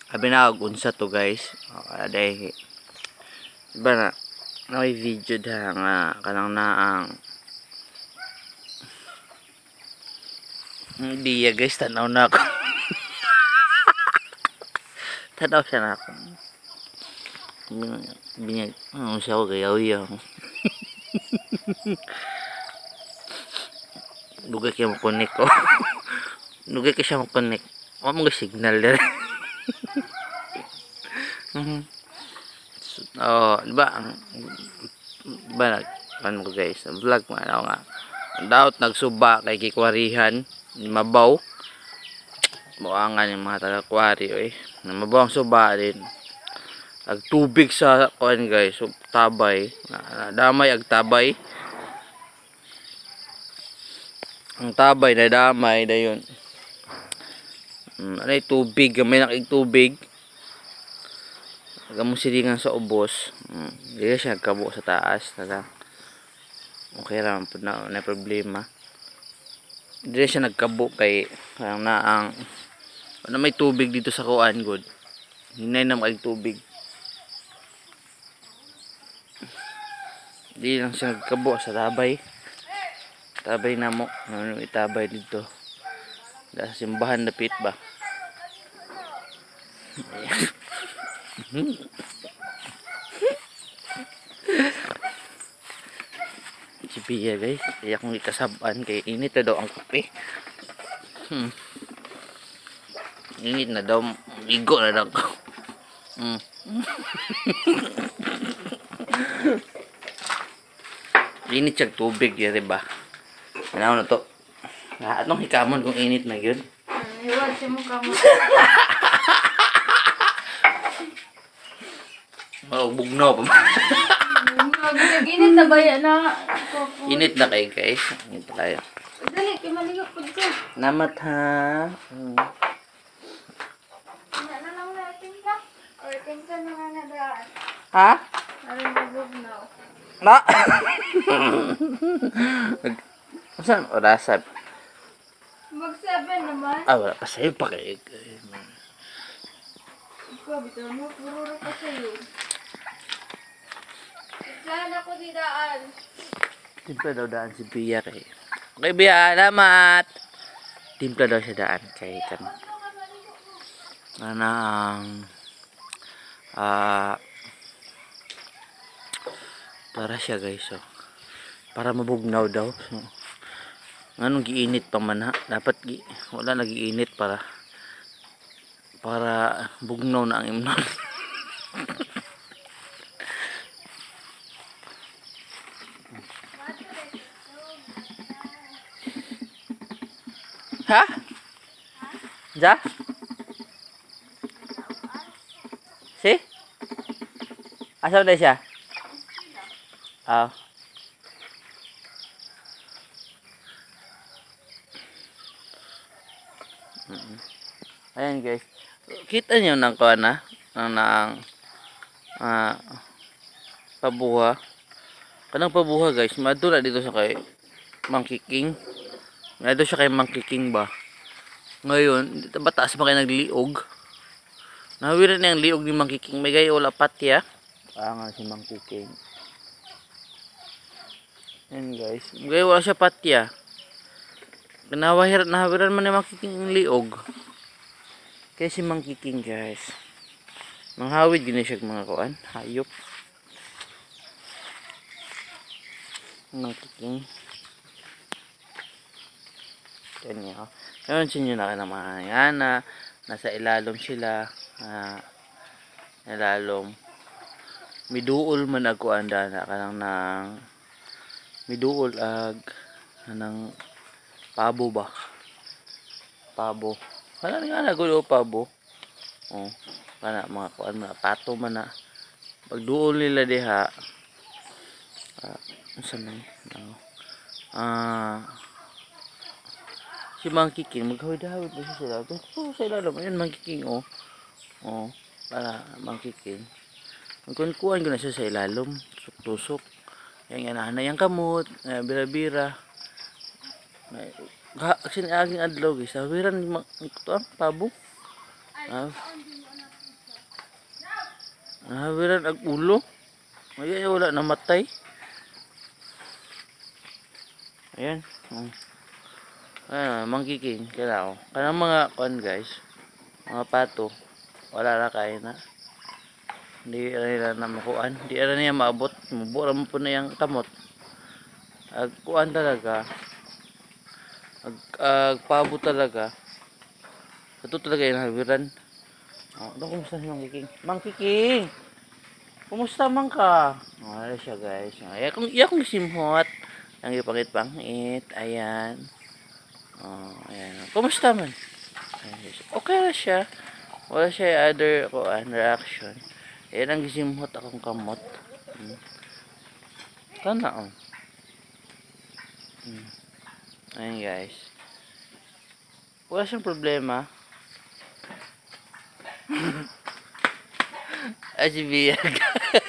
Abi na unsa to guys. Aday iba na may video da nga kanang naang hindi ya guys, tanaw na ako. Tanaw siya na ako. Binyag ano siya ako gayaw-yaw. Dugay kaya makonek ko. Dugay kaya siya makonek. Wala mong signal dere. Oh, diba? Diba ano ko guys, vlog mo ano nga. Daot nagsuba kay kikwarihan, mabaw. Buangan yung mga taga-kwari oy. Mabaw ang suba din. Ag tubig sa kuan guys, so, tabay. Damay ag tabay. Ang tabay na damay dayon. Ano tubig, gamay na kay tubig. Gamo silingan sa ubos. Dili siya nagkabo sa taas na. Okay ra pud na problema. Dili siya nagkabo kay na ang ano may tubig dito sa kuan good. Hinay na mag tubig. Di lang siya nagkabo sa tabay. Tabay na mo. Ano itabay dito. Da simbahan dapit ba. Si Pia guys, kaya kung ikasaban kay init na daw ang kape. Init na daw, igo na daw. Init siyang tubig ya, diba? Ano na to? Anong hikamon kung init na yun? Iwan siya mo kamo. Oh, bugnaw pa. Init na ba yan na? Init na kayo guys. Init na kayo. Dali, kay malingap po ko. Namat ha. Ano na lang natin ka? Or tingka na nga nadaan. Ha? Ano nabugnaw? Na? Saan orasab? Mag-7 naman. Ah, wala pa sa'yo pa kayo. Ikaw, bitaw mo, puro pa sa'yo. Saan ako didaan? Timpla daw daan si Bia kay. Okay Bia, alamat. Timpla daw siya daan kay kan. Anang para siya guys so. Para mabugnaw daw. So, anong giinit pa man ha? Dapat wala nagiinit para bugnaw na ang imnon. Ha? Ja? Si? Asa na siya? Ah. Ayan guys. Kita niyo nang kuan na ng pabuha. Kanang pabuha guys, madula dito sa kay Monkey King. Nado siya kay Monkey King ba. Ngayon, dito ba taas pa kayo nagliog? Nahawiran na yung liog ni Monkey King. May gayo wala patya. Nga si Monkey King. Yan guys. May gayo wala siya patya. Nahawiran man ni Monkey King yung liog. Kaya si Monkey King guys. Manghawid gini siya mga kuan. Hayop. Monkey King. Yan niya. Ngayon sinyo na ka naman. Yan na. Nasa ilalom sila. Ilalom. Miduol man ako anda na. Kanang nang miduol ag. Kanang pabo ba? Pabo. Kanang nga nagulo pabo. Oh. Kana mga kuan mga pato man na. Pagduol nila diha. Saan na si Monkey King maghawid-hawid pa siya sila. Oh, sa ilalim ayun Monkey King oh. Oh, para Monkey King. Magkuan ko na siya sa ilalim, tusok-tusok. Yan nga na yang kamot, bira-bira. Actually aging adlaw guys. Sabiran ito ang pabo. Nahawiran ag ulo. Ay, wala namatay. Ayan. Ayan, mangkiking. Kailangan ko. Kanang mga kuan guys. Mga pato. Wala na kain na. Hindi nila na makuan. Hindi na niya maabot. Mabura mo po na yung kamot. Ag kuan talaga. Ag pabo talaga. Ito talaga yung nahawiran. Kumusta si Mangkiking? Mangkiking! Kumusta man ka? Wala siya guys. Kung simhot. Ang ipangit-pangit. Ayan. Ayan. Kumusta man? Ayan. Okay na siya. Wala siya other reaction. Ayan ang gisimhot akong kamot. Kana Ayan guys. Wala siyang problema. Si Bia guys.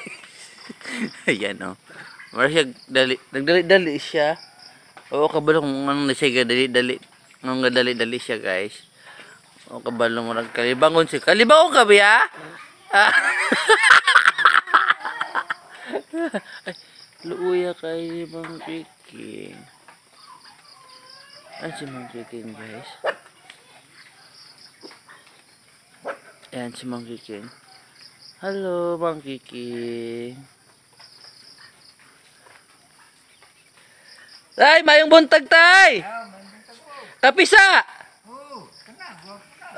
Ayan Wala siya nagdali-dali siya. Oo, kabalo kung anong siya dali-dali. Nung dali-dali siya guys. Oo, kabalo mo nagkalibangon siya. Kalibangon ka Bia? Ay, luuya kay Mangkiking. Ayan si Mangkiking guys. Ayan si Mangkiking. Hello Mangkiking. Tay, mayong buntag tay. Kapisa.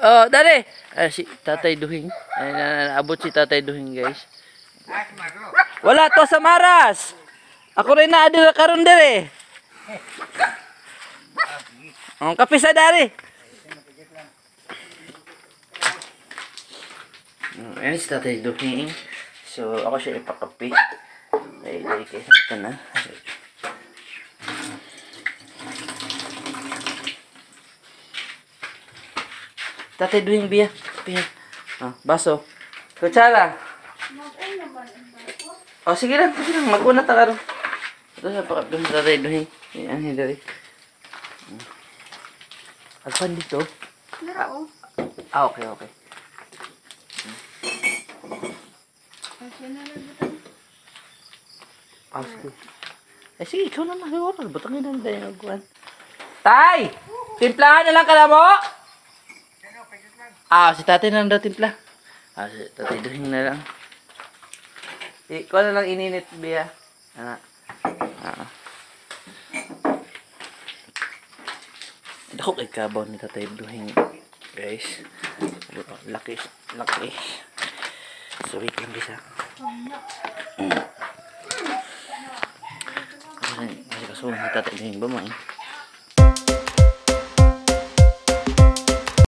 Oh, dali. Si Tatay Duhing. Naabot si Tatay Duhing, guys. Wala to sa Maras. Ako rin na adil karon dire. Kapisa dari. Ayan si Tatay Duhing. So, ako siya ipakapi. Ay, kayo sa na. Tatay Duhing Bia. Baso. Kutsara. Sige lang. Mag-una ta karon. Ito sa pakapin sa Tatay Duhing. Ayan, hindi. Agpan dito. Okay. Sige, ikaw na mag-iwaral. Butangin na tayo nagkuhan. Tay! Timplahan na lang ka na mo? Si tatay na lang daw timpla. Si Tatay Duhing na lang. Ikaw na lang ininit, Bia. Dako kay kabaw ni Tatay Duhing, guys. Laki. So, wait lang bisa. Kasi kasunod ni Tatay Duhing ba,